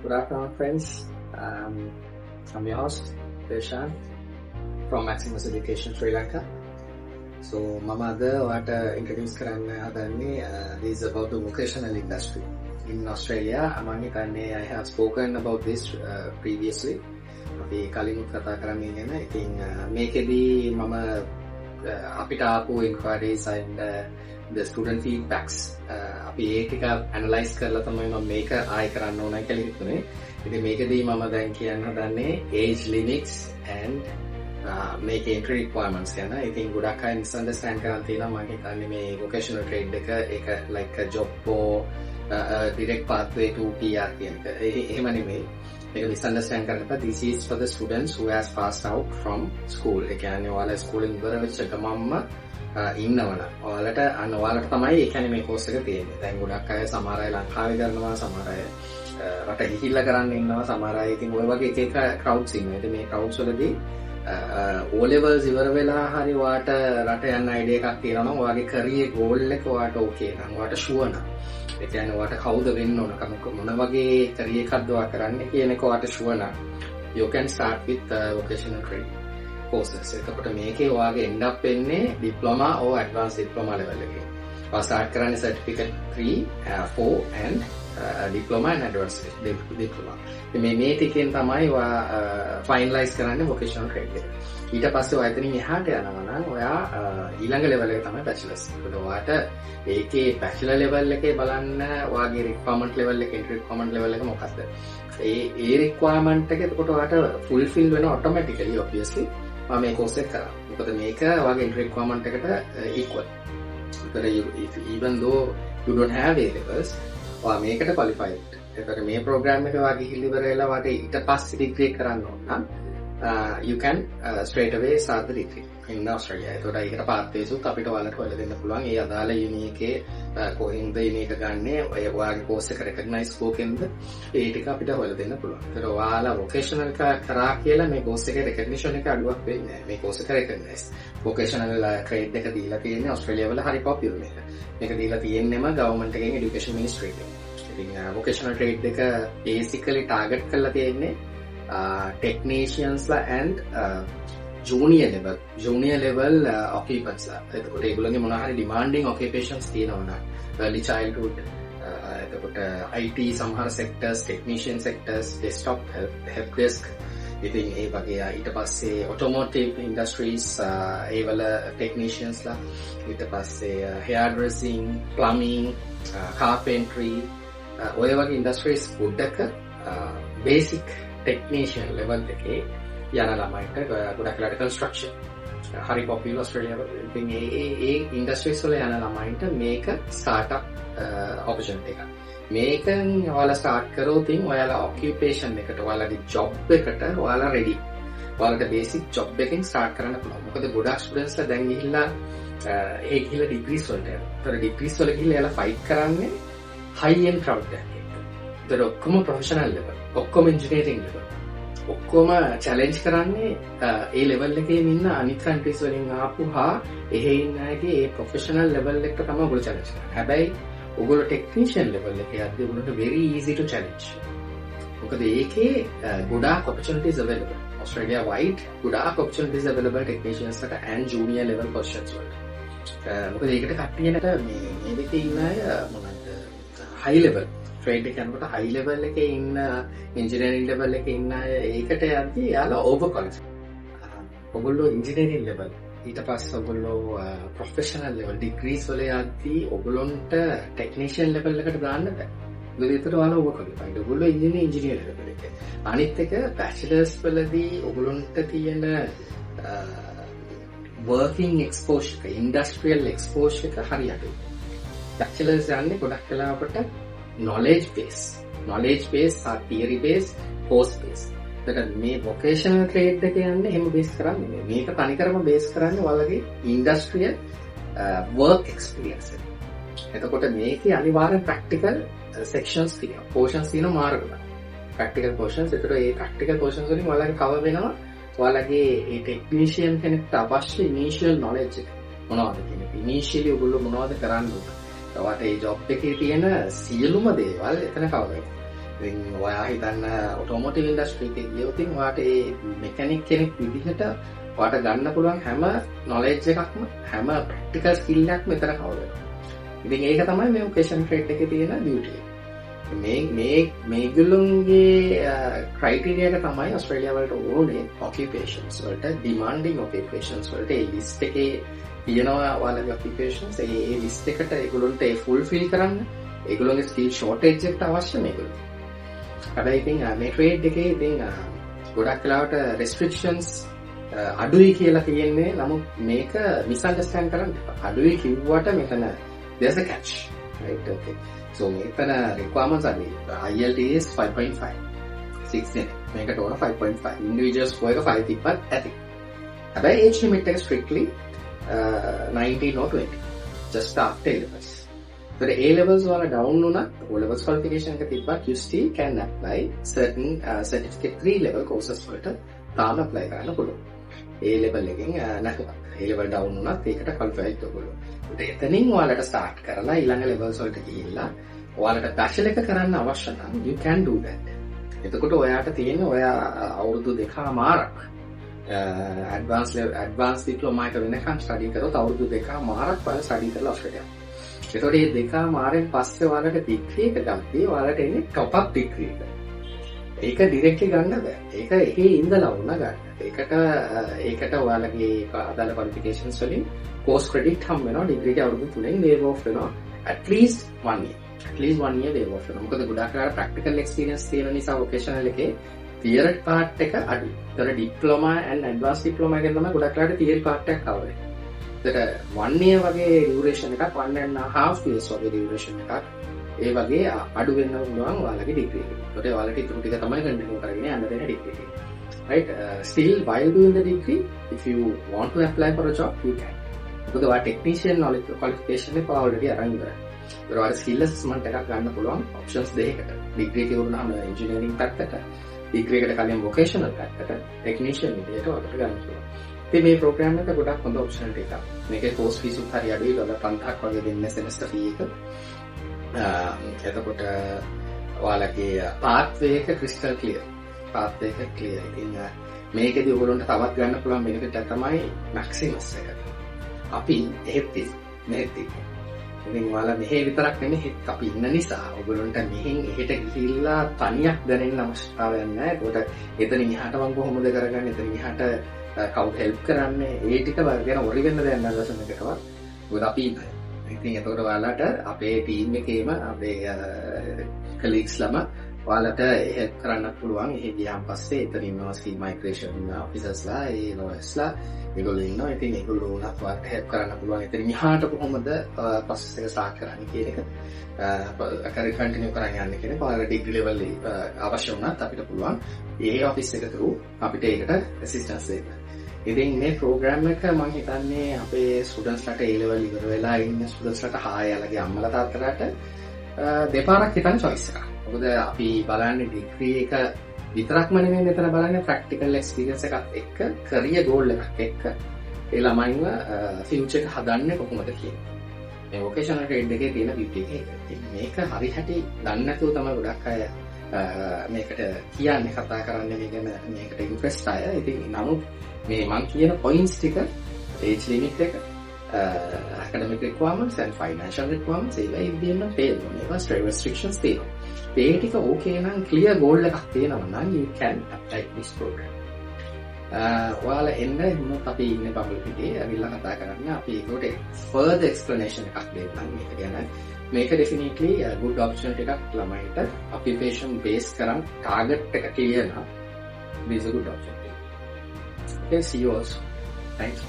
Good afternoon, friends. I'm your host, Deshan, from Maximus Education Sri Lanka. So, Mama what introduce is about the vocational industry in Australia. I have spoken about this previously. අපි කලින් කතා කරන්නේ ගැන. ඉතින් මේකෙදී මම අපිට ආපු inquiries and the student feedbacks අපි ඒක analyze කරලා තමයි මම මේක ආයෙ කරන්න ඕනයි කියලා හිතුනේ. ඉතින් මේකෙදී මම දැන් කියන්න හදන්නේ age limits and මේක entry requirements ගැන. ඉතින් ගොඩක් අය misunderstand කරන් තියෙනවා මම හිතන්නේ මේ vocational trade එක ඒක like a job or direct pathway to PR කියන එක. එහෙම නෙමෙයි. මේක misunderstand කරන්න එපා. This is for the students who has passed out from school. ඒ කියන්නේ ඔයාලා ස්කූලෙන් ඉවර වෙච්ච ගමන්ම ඉන්නවනම් ඔයාලට තමයි ඒ කියන්නේ මේ කෝස් එක තියෙන්නේ. දැන් ගොඩක් අය සමහර අය ලංකාවේ කරනවා, සමහර අය රට ගිහිල්ලා කරන්න ඉන්නවා, සමහර අය ඉතින් ඔය වගේ එක crowds ඉන්නවා. ඉතින් මේ crowds වලදී O levels ඉවර වෙලා හරි ඔයාට රට යන්න idea එකක් තියෙනවා නම් ඔයාගේ career goal එක ඔයාට okay නම් ඔයාට sure නම් ඒ කියන්නේ ඔයාට කවුද වෙන්න ඕන මොන වගේ career එකක්ද ඔයා කරන්නේ කියන එක ඔයාට sure නම් you can start with vocational training courses. එතකොට මේකේ ඔයාගේ end up වෙන්නේ diploma or advanced diploma level එකේ. ඔයා start කරන්නේ certificate 3, 4 and diploma and advanced diploma. මේ ටිකෙන් තමයි ඔයා finalize කරන්නේ vocational trade එක. ඊට පස්සේ ඔයා එතනින් එහාට යනවා නම් ඔයා ඊළඟ level එක තමයි bachelor's. ඒකට ඔයාට ඒකේ bachelor level එකේ බලන්න ඔයාගේ requirement level එක entry requirement level එක මොකක්ද? ඒ requirement එක එතකොට ඔයාට fulfill වෙනවා automatically obviously. මම මේ course එක කරා. මොකද මේක ඔයාගේ entry requirement එකට equal. ඒකට even though you don't have A levels ඔයා මේකට qualified. ඒකට මේ program එක ඔයා ගිහිල්ලා ඉවර වෙලා වාට ඊට පස්සේ degree කරන්න ඕන නම් you can straight away start the degree in Australia. ඒකට ඒකට pathways උත් අපිට ඔයාලට හොයලා දෙන්න පුළුවන්. ඒ අදාළ uni එකේ කොහෙන්ද uni එක ගන්නෙ, ඔයාගේ course එක recognize කොහෙන්ද ඒ ටික අපිට හොයලා දෙන්න පුළුවන්. ඒකට ඔයාලා vocational කරා කියලා මේ course එකේ recognition එක අඩුවක් වෙන්නේ නැහැ. මේ course එක recognize. vocational trade එක දීලා තියෙන්නේ Australia වල හරි popular මේක. මේක දීලා තියෙන්නේම government එකෙන් education ministry එකෙන්. ඉතින් vocational trade එක basically target කරලා තියෙන්නේ technicians la and junior level occupants la. එතකොට ඒගොල්ලන්ගේ මොනවා හරි demanding occupations තියෙනවා නම් early childhood එතකොට IT සමහර sectors, technician sectors, desktop help desk ඉතින් ඒ වගේ ඊට පස්සේ automotive industries ඒ වල technicians ලා ඊට පස්සේ hair dressing, plumbing, carpentry ඔය වගේ industries ගොඩක basic technician level එකේ යන ළමයින්ට ගොඩක් වෙලාට construction හරි popular Australia වල ඉතින් ඒ industries වල යන ළමයින්ට මේක startup opportunity එකක්. මේකෙන් ඔයාලා start කරොත් ඔයාලා occupation එකට ඔයාලගේ job එකට ඔයාලා ready. ඔයාලට basic job එකකින් start කරන්න පුළුවන්. මොකද ගොඩක් students ලා දැන් ගිහිල්ලා ගිහිල්ලා degrees වලට යනවා. ඒතර degrees වල ගිහිල්ලා එයාලා fight කරන්නේ high end crowd එකක් එක්ක. ඒතර ඔක්කොම professional level, ඔක්කොම engineering level. ඔක්කොම challenge කරන්නේ ඒ level එකේ ඉන්න අනිත් countries වලින් ආපුහා එහෙ ඉන්න අයගේ ඒ professional level එකට තමයි ඔයගොල්ලෝ challenge කරන්නේ. හැබැයි ඔයගොල්ලෝ technician level එකේ යද්දී ඔයගොල්ලන්ට very easy to challenge. මොකද ඒකේ ගොඩාක් opportunities available. Australia wide ගොඩාක් opportunities available technicians කට and junior level positions වලට. මොකද ඒකට කට්ටියනට මේ දෙකේ ඉන්න අය මොනවද high level trade එක යනකොට high level එකේ ඉන්න engineering level එකේ ඉන්න අය ඒකට යද්දී යාලා over qualified. ඔයගොල්ලෝ engineering level ඊට පස්සේ ඔයගොල්ලෝ professional level degrees වල යද්දී ඔයගොල්ලන්ට technician level එකට දාන්න බෑ. මොකද ඒතර ඔයාලා over qualified. ඔයගොල්ලෝ engineer level එකේ. අනිත් එක bachelors වලදී ඔයගොල්ලන්ට තියෙන working exposure industrial exposure එක හරි අඩුයි. bachelors යන්නේ ගොඩක් වෙලාවට knowledge base theory base course base. එතකොට මේ vocational trade එක යන්නේ එහෙම base කරන්නේ නෙමෙයි. මේක තනිකරම base කරන්නේ ඔයාලගේ industrial work experience එක. එතකොට මේකේ අනිවාර්යෙන් practical sections තියෙනවා. portions තියෙනවා මාර්ගවල. practical portions. එතකොට මේ practical portions වලින් ඔයාලගේ cover වෙනවා ඔයාලගේ ඒ technician කෙනෙක්ට අවශ්‍ය initial knowledge එක. මොනවද කියන්නේ? initially ඔයගොල්ලෝ මොනවද කරන්න ඕන? ඔයාලට මේ job එකේ තියෙන සියලුම දේවල් එතන cover වෙනවා. ඉතින් ඔයා හිතන්න ඔටෝමෝටිව් ඉන්ඩස්ට්‍රි එකේ ගියොත් ඉතින් ඔයාට ඒ මෙකැනික් කෙනෙක් විදිහට ඔයාට ගන්න පුළුවන් හැම නොලෙජ් එකක්ම හැම ප්‍රැක්ටිකල් ස්කිල් එකක්ම මෙතන කවර් වෙනවා. ඉතින් ඒක තමයි මේ වොකේෂන් ට්‍රේඩ් එකේ තියෙන බියුටි එක. මේගොල්ලොන්ගේ ක්‍රයිටීරියා එක තමයි ඔස්ට්‍රේලියාව වලට ඕනේ ඔකියුපේෂන්ස් වලට ඩිමාන්ඩින් ඔකියුපේෂන්ස් වලට ඒ ලිස්ට් එකේ තියෙනවා ඔයාලගේ ඔකියුපේෂන්ස් ඒ ලිස්ට් එකට ඒගොල්ලොන්ට ඒ ෆුල්ෆිල් කරන්න ඒගොල්ලොන්ගේ ස්කිල් ෂෝටේජ් එකට අවශ්‍ය මේගොල්ලෝ. හැබැයි ඉතින් මේ ට්‍රේඩ් එකේ ඉතින් ගොඩක් වෙලාවට රෙස්ට්‍රික්ෂන්ස් අඩුයි කියලා තියෙන්නේ. නමුත් මේක මිස්අන්ඩර්ස්ටෑන්ඩ් කරන්න එපා. අඩුයි කිව්වට මෙතන there's a catch, right? Okay. So මෙතන requirements are IELTS 5.5 6 මේකට ඕන 5.5 individuals for 5 තිබ්බත් ඇති. හැබැයි age limit එක strictly 19 or 20 just after A-levels. So the A-levels වල down වුණත් O-levels qualification එක තිබ්බත් you still can apply certain certificate 3 level courses වලට තාම apply කරන්න පුළුවන්. A-level එකෙන් නැතුව A-level down වුණත් ඒකට qualify වෙන්න පුළුවන්. එතනින් ඔයාලට start කරලා ඊළඟ levels වලට ගිහිල්ලා ඔයාලට bachelor එක කරන්න අවශ්‍ය නම් you can do that. එතකොට ඔයාට තියෙන ඔයා අවුරුදු 2මාරක් advanced diploma එක වෙනකන් study කරොත් අවුරුදු 2මාරක් ඔයාලා study කරලා ඔස්ට්‍රේලියාව. එතකොට මේ 2මාරෙන් පස්සේ ඔයාලට degree එක ගත්තී ඔයාලට එන්නේ top up degree එක. ඒක directly ගන්න බෑ. ඒක එකේ ඉඳලා වුණා ගන්න. ඒකට ඔයාලගේ අදාළ qualifications වලින් course credit හම් වෙනවා. degree එක අවුරුදු 3න් waive off වෙනවා. at least 1 year waive off වෙනවා. මොකද ගොඩක් වෙලාවට practical experience තියෙන නිසා vocational එකේ theory part එක අඩුයි. ඒතර diploma and advanced diploma එකෙන් තමයි ගොඩක් වෙලාවට theory part එක cover වෙන්නේ. ඒතර 1 year වගේ duration එකක් 1.5 years වගේ duration එකක් ඒ වගේ අඩු වෙන්න පුළුවන් ඔයාලගේ degree එක. ඒකට ඔයාලට ඉතුරු ටික තමයි continue කරගෙන යන්න දෙන degree එක. Right? Still while doing the degree, if you want to apply for a job, you can. මොකද ඔයා technician knowledge qualification එක already අරන් ඉවරයි. ඒතර ඔයාලා skill assessment එකක් ගන්න පුළුවන් options දෙකකට. degree එක වුණාම engineering පැත්තට, degree එකට කලින් vocational පැත්තට, technician විදියට ඔයාලට ගන්න පුළුවන්. ඉතින් මේ program එක ගොඩක් හොඳ optionality එකක්. මේකේ course fees උත් හරි අඩුයි $50ක් වගේ දෙන්නේ semester fee එක. එතකොට ඔයාලගේ pathway එක crystal clear. pathway එක clear. ඉතින් මේකදී ඔයගොල්ලන්ට තවත් ගන්න පුළුවන් benefit එක තමයි maximus එක. අපි එහෙත් මෙහෙත් ඉතින් ඔයාලා මෙහෙ විතරක් නෙමෙයි අපි ඉන්න නිසා ඔයගොල්ලන්ට මෙහෙන් එහෙට ගිහිල්ලා තනියක් දැනෙන්න අවශ්‍යතාවයක් නැහැ. ඒකට එතනින් එහාට මම කොහොමද කරගන්නේ? එතනින් එහාට කවුද හෙල්ප් කරන්නේ? ඒ ටික ගැන ඔරි වෙන්න දෙයක් නැහැ දවසකට. මොකද අපි ඉන්නේ. ඉතින් එතකොට ඔයාලට අපේ ටීම් එකේම අපේ කලීග්ස් ළම ඔයාලට හෙල්ප් කරන්න පුළුවන්. එහෙ ගියාන් පස්සේ එතන ඉන්නවා ස්කිල් මයිග්‍රේෂන් ඔෆිසර්ස්ලා, ඒ ලෝයර්ස්ලා ඒගොල්ලෝ ඉන්නවා. ඉතින් ඒගොල්ලෝ උනත් ඔයාලට හෙල්ප් කරන්න පුළුවන්. එතන මෙහාට කොහොමද ප්‍රොසෙස් එක ස්ටාර්ට් කරන්නේ කියන එක කරේ කන්ටිනියු කරන් යන්න කියන එක ඔයාලට ඩිග්‍රී ලෙවල් අවශ්‍ය වුණත් අපිට පුළුවන් ඒ ඔෆිස් එක through අපිට ඒකට ඇසිස්ටන්ස් දෙන්න. ඉතින් මේ ප්‍රෝග්‍රෑම් එක මම හිතන්නේ අපේ ස්ටුඩන්ට්ස්ලාට A level ඉවර වෙලා ඉන්න ස්ටුඩන්ට්ස්ලාට යාලගේ අම්මලා තාත්තලාට දෙපාරක් හිතන්න choice එකක්. මොකද අපි බලන්නේ ඩිග්‍රී එක විතරක්ම නෙමෙයි මෙතන බලන්නේ ප්‍රැක්ටිකල් එක්ස්පීරියන්ස් එකත් එක්ක කැරියර් ගෝල් එකක් එක්ක ඒ ළමයින්ව ෆියුචර් එක හදන්නේ කොහොමද කියන්නේ. මේ වොකේෂනල් ට්‍රේඩ් එකේ තියෙන බියුටි එක. මේක හරි හැටි දන්නේ නැතුව තමයි ගොඩක් අය මේකට කියන්නේ කතා කරන්නේ මේකට ඉන්ට්‍රෙස්ට් අය. ඉතින් නමුත් මේ මම කියන points ටික age limit එක academic requirements and financial requirements ඒවා ඉදින්න තේරෙනවා. ඒවා stress restrictions තියෙනවා. ඒ ටික ඕකේ නම් clear goal එකක් තියෙනවා නම් you can apply this program. ඔයාලා එන්න හිමොත් අපි ඉන්නේ පබ්ලික් එකේ අවිල්ලා කතා කරන්න අපි ඒකට further explanation එකක් දෙන්නම් මේක ගැන. මේක definitely good opportunity එකක් ළමයින්ට occupation based කරන් target එක clear නම් this is a good opportunity. Okay, see you also. Thanks.